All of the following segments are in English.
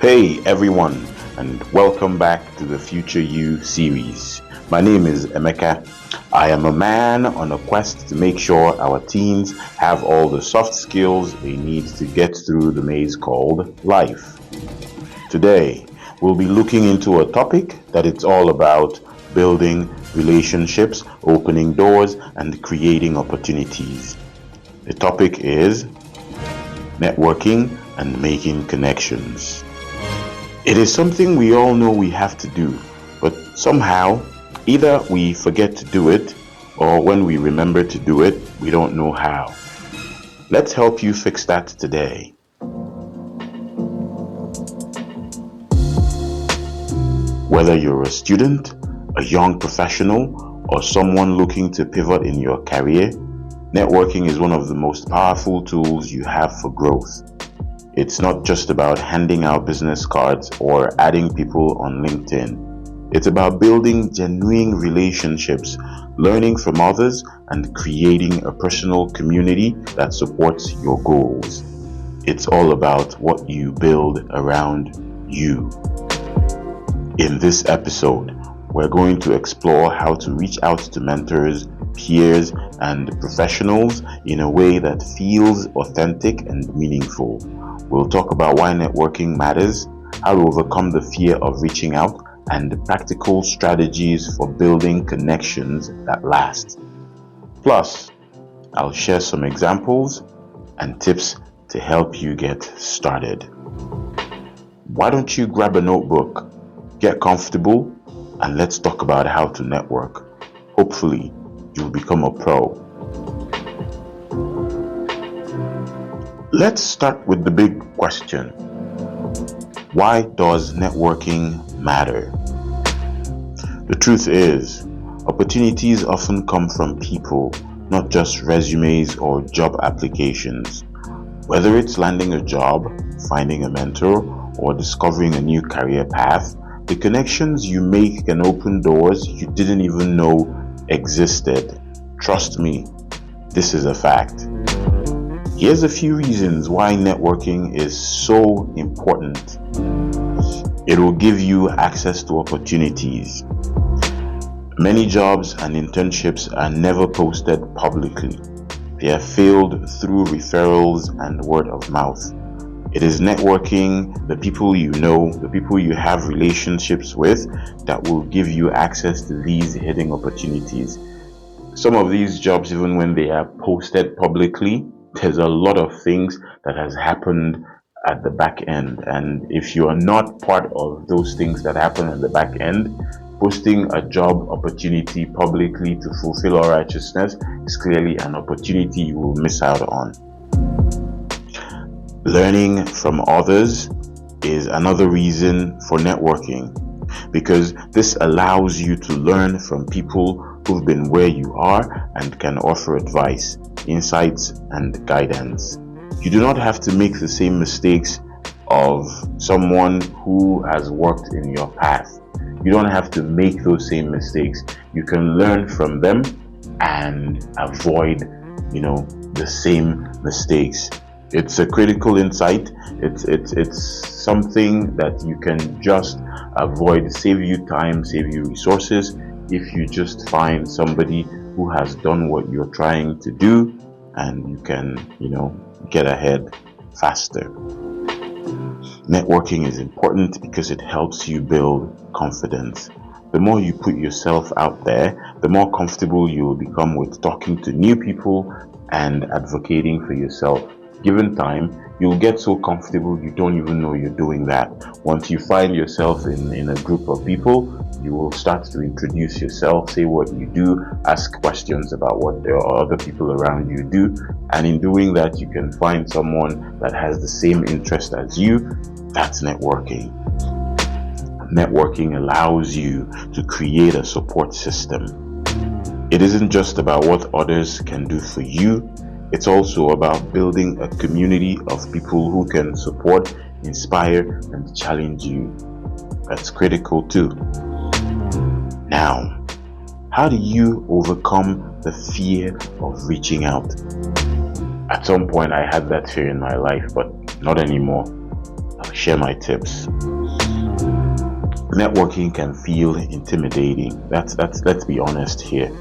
Hey everyone, and welcome back to the Future You series. My name is Emeka. I am a man on a quest to make sure our teens have all the soft skills they need to get through the maze called life. Today, we'll be looking into a topic that it's all about: building relationships, opening doors, and creating opportunities. The topic is networking and making connections. It is something we all know we have to do, but somehow either we forget to do it, or when we remember to do it, we don't know how. Let's help you fix that today. Whether you're a student, a young professional, or someone looking to pivot in your career, networking is one of the most powerful tools you have for growth. It's not just about handing out business cards or adding people on LinkedIn. It's about building genuine relationships, learning from others, and creating a personal community that supports your goals. It's all about what you build around you. In this episode, we're going to explore how to reach out to mentors, peers, and professionals in a way that feels authentic and meaningful. We'll talk about why networking matters, how to overcome the fear of reaching out, and practical strategies for building connections that last. Plus, I'll share some examples and tips to help you get started. Why don't you grab a notebook, get comfortable, and let's talk about how to network. Hopefully, you'll become a pro. Let's start with the big question. Why does networking matter? The truth is, opportunities often come from people, not just resumes or job applications. Whether it's landing a job, finding a mentor, or discovering a new career path, the connections you make can open doors you didn't even know existed. Trust me, this is a fact. Here's a few reasons why networking is so important. It will give you access to opportunities. Many jobs and internships are never posted publicly. They are filled through referrals and word of mouth. It is networking, the people you know, the people you have relationships with, that will give you access to these hidden opportunities. Some of these jobs, even when they are posted publicly, there's a lot of things that has happened at the back end. And if you are not part of those things that happen at the back end, posting a job opportunity publicly to fulfill all righteousness is clearly an opportunity you will miss out on. Learning from others is another reason for networking, because this allows you to learn from people who've been where you are and can offer advice, insights, and guidance. You do not have to make the same mistakes of someone who has worked in your path. You don't have to make those same mistakes. You can learn from them and avoid, the same mistakes. It's a critical insight. It's something that you can just avoid, save you time, save you resources, if you just find somebody who has done what you're trying to do, and you can, get ahead faster. Networking is important because it helps you build confidence. The more you put yourself out there, the more comfortable you will become with talking to new people and advocating for yourself. Given time, you'll get so comfortable you don't even know you're doing that. Once you find yourself in a group of people, you will start to introduce yourself, say what you do, ask questions about what the other people around you do. And in doing that, you can find someone that has the same interest as you. That's networking. Networking allows you to create a support system. It isn't just about what others can do for you. It's also about building a community of people who can support, inspire, and challenge you. That's critical too. Now, how do you overcome the fear of reaching out? At some point, I had that fear in my life, but not anymore. I'll share my tips. Networking can feel intimidating. Let's be honest here.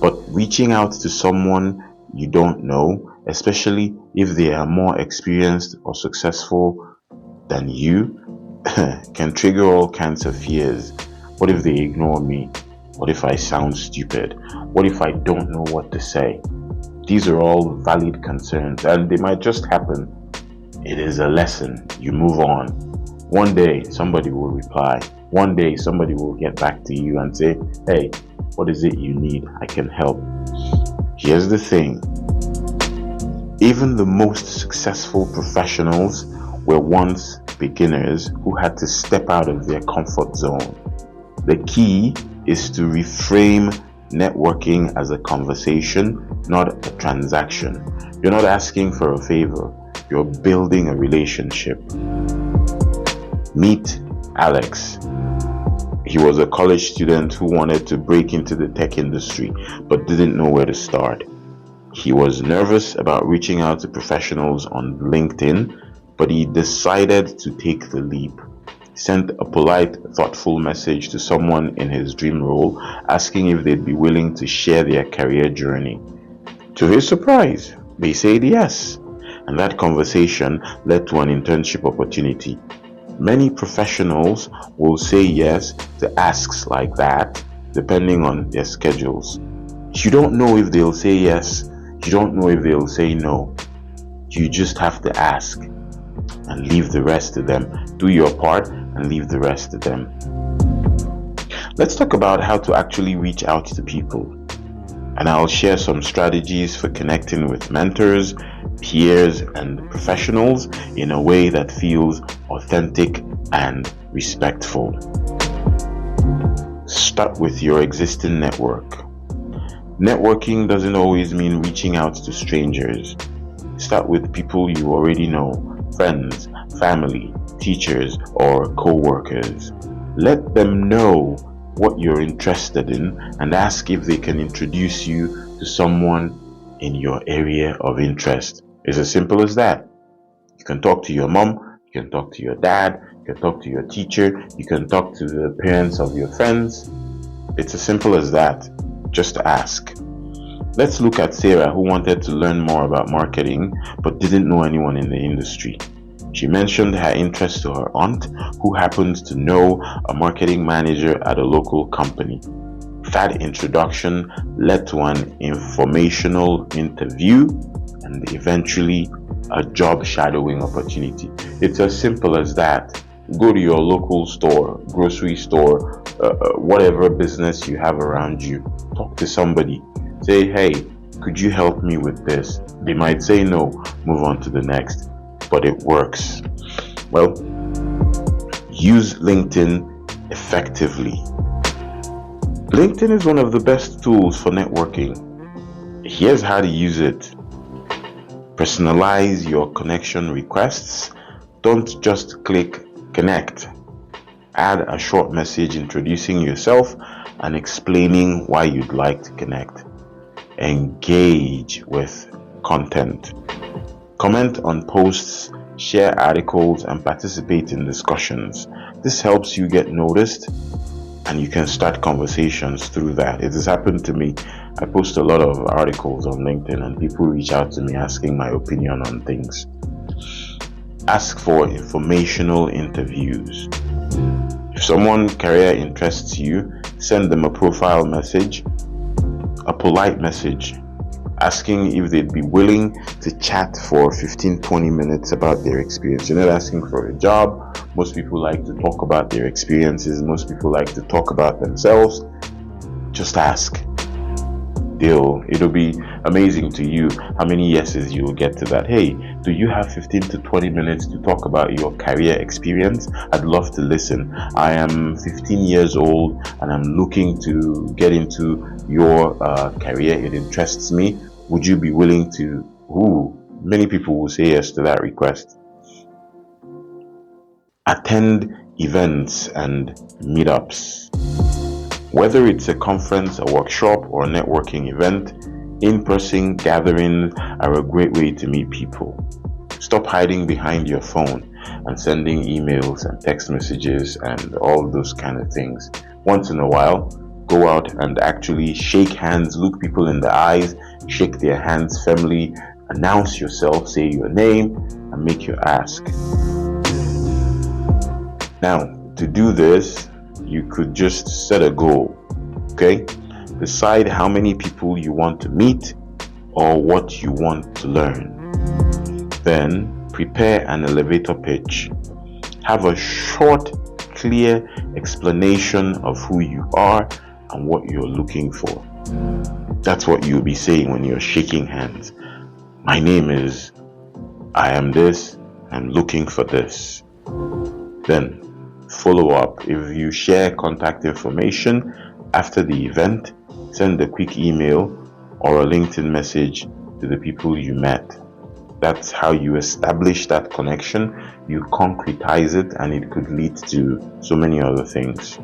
But reaching out to someone you don't know, especially if they are more experienced or successful than you, can trigger all kinds of fears. What if they ignore me? What if I sound stupid? What if I don't know what to say? These are all valid concerns, and they might just happen. It is a lesson. You move on. One day somebody will reply. One day somebody will get back to you and say, hey, what is it you need? I can help. Here's the thing. Even the most successful professionals were once beginners who had to step out of their comfort zone. The key is to reframe networking as a conversation, not a transaction. You're not asking for a favor. You're building a relationship. Meet Alex. He was a college student who wanted to break into the tech industry but didn't know where to start. He was nervous about reaching out to professionals on LinkedIn, but he decided to take the leap. He sent a polite, thoughtful message to someone in his dream role, asking if they'd be willing to share their career journey. To his surprise, they said yes, and that conversation led to an internship opportunity. Many professionals will say yes to asks like that, depending on their schedules. You don't know if they'll say yes. You don't know if they'll say no. You just have to ask and leave the rest to them. Do your part and leave the rest to them. Let's talk about how to actually reach out to people. And I'll share some strategies for connecting with mentors, peers, and professionals in a way that feels authentic and respectful. Start with your existing network. Networking doesn't always mean reaching out to strangers. Start with people you already know, friends, family, teachers, or co-workers. Let them know what you're interested in and ask if they can introduce you to someone in your area of interest. It's as simple as that. You can talk to your mom, you can talk to your dad, you can talk to your teacher, you can talk to the parents of your friends. It's as simple as that. Just ask. Let's look at Sarah, who wanted to learn more about marketing but didn't know anyone in the industry. She mentioned her interest to her aunt, who happened to know a marketing manager at a local company. That introduction led to an informational interview and eventually a job shadowing opportunity. It's as simple as that. Go to your local store, grocery store, whatever business you have around you. Talk to somebody. Say, hey, could you help me with this? They might say no, move on to the next. But it works. Well, use LinkedIn effectively. LinkedIn is one of the best tools for networking. Here's how to use it. Personalize your connection requests. Don't just click connect. Add a short message introducing yourself and explaining why you'd like to connect. Engage with content. Comment on posts, share articles, and participate in discussions. This helps you get noticed and you can start conversations through that. It has happened to me. I post a lot of articles on LinkedIn and people reach out to me asking my opinion on things. Ask for informational interviews. If someone's career interests you, send them a profile message, a polite message, asking if they'd be willing to chat for 15-20 minutes about their experience. You're not asking for a job. Most people like to talk about their experiences. Most people like to talk about themselves. Just ask. It'll be amazing to you how many yeses you'll get to that. Hey, do you have 15 to 20 minutes to talk about your career experience? I'd love to listen. I am 15 years old and I'm looking to get into your career. It interests me. Would you be willing to? Many people will say yes to that request. Attend events and meetups. Whether it's a conference, a workshop, or a networking event, in-person gatherings are a great way to meet people. Stop hiding behind your phone. and sending emails and text messages and all those kind of things. Once in a while, go out and actually shake hands, look people in the eyes, shake their hands firmly, announce yourself, say your name, and make your ask. Now, to do this, you could just set a goal, okay? Decide how many people you want to meet or what you want to learn. Then, prepare an elevator pitch. Have a short, clear explanation of who you are and what you're looking for. That's what you'll be saying when you're shaking hands. My name is, I am this, I'm looking for this. Then, follow up. If you share contact information after the event, send a quick email or a LinkedIn message to the people you met. That's how you establish that connection. You concretize it, and it could lead to so many other things.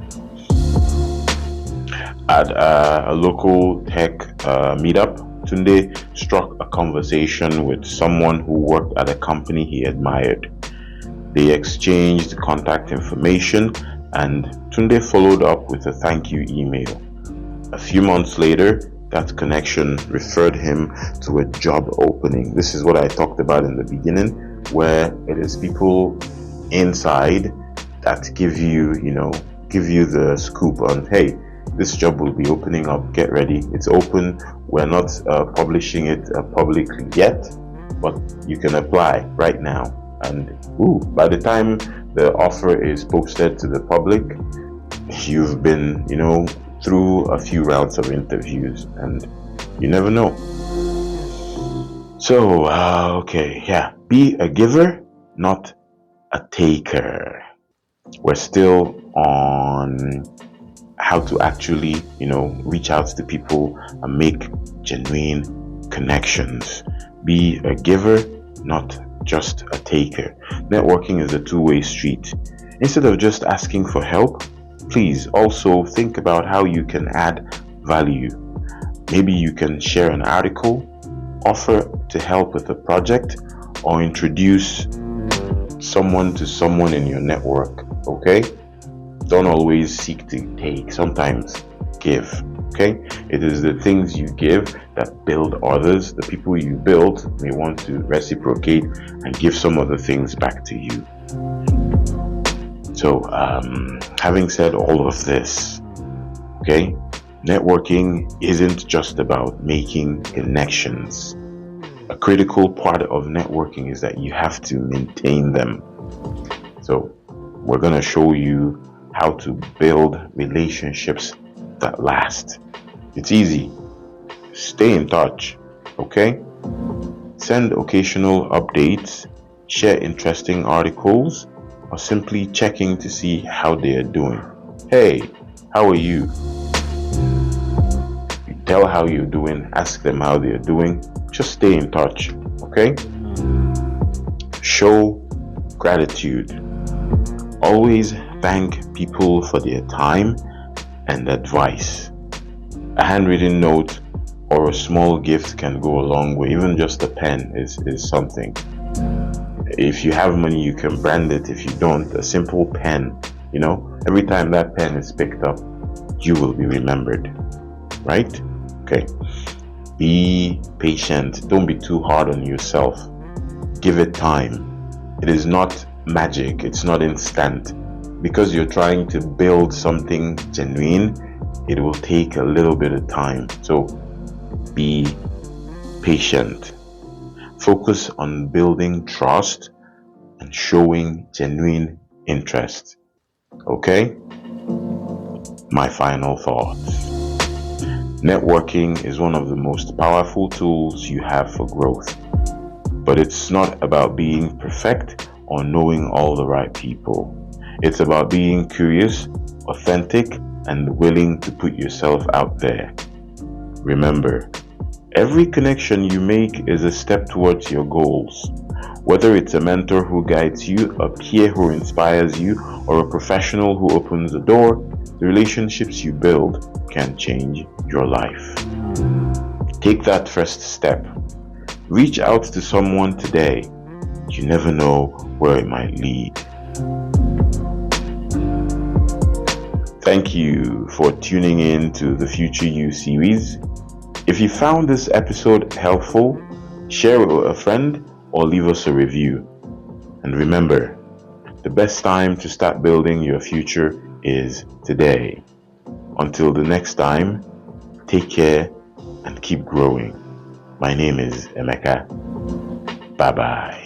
At a local tech meetup, Tunde struck a conversation with someone who worked at a company he admired. They exchanged contact information, and Tunde followed up with a thank you email. A few months later, that connection referred him to a job opening. This is what I talked about in the beginning, where it is people inside that give you the scoop on, hey, this job will be opening up, get ready, it's open. We're not publishing it publicly yet, but you can apply right now. And by the time the offer is posted to the public, you've been, through a few rounds of interviews, and you never know. So, be a giver, not a taker. We're still on how to actually, reach out to people and make genuine connections. Be a giver, not just a taker. Networking is a two-way street. Instead of just asking for help, please also think about how you can add value. Maybe you can share an article, offer to help with a project, or introduce someone to someone in your network, okay? Don't always seek to take, sometimes give, okay? It is the things you give that build others. The people you build may want to reciprocate and give some of the things back to you. So, having said all of this, okay, networking isn't just about making connections. A critical part of networking is that you have to maintain them. So, we're going to show you how to build relationships that last. It's easy. Stay in touch, okay? Send occasional updates, share interesting articles, or simply checking to see how they are doing. Hey, how are you? You tell how you're doing, ask them how they're doing. Just stay in touch, okay? Show gratitude. Always thank people for their time and advice. A handwritten note or a small gift can go a long way. Even just a pen is something. If you have money, you can brand it. If you don't, a simple pen, every time that pen is picked up, you will be remembered, right? Okay. Be patient. Don't be too hard on yourself. Give it time. It is not magic. It's not instant. Because you're trying to build something genuine, it will take a little bit of time. So be patient. Focus on building trust and showing genuine interest. Okay? My final thoughts. Networking is one of the most powerful tools you have for growth. But it's not about being perfect or knowing all the right people. It's about being curious, authentic, and willing to put yourself out there. Remember, every connection you make is a step towards your goals. Whether it's a mentor who guides you, a peer who inspires you, or a professional who opens a door, the relationships you build can change your life. Take that first step. Reach out to someone today. You never know where it might lead. Thank you for tuning in to the Future You series. If you found this episode helpful, share it with a friend or leave us a review. And remember, the best time to start building your future is today. Until the next time, take care and keep growing. My name is Emeka. Bye-bye.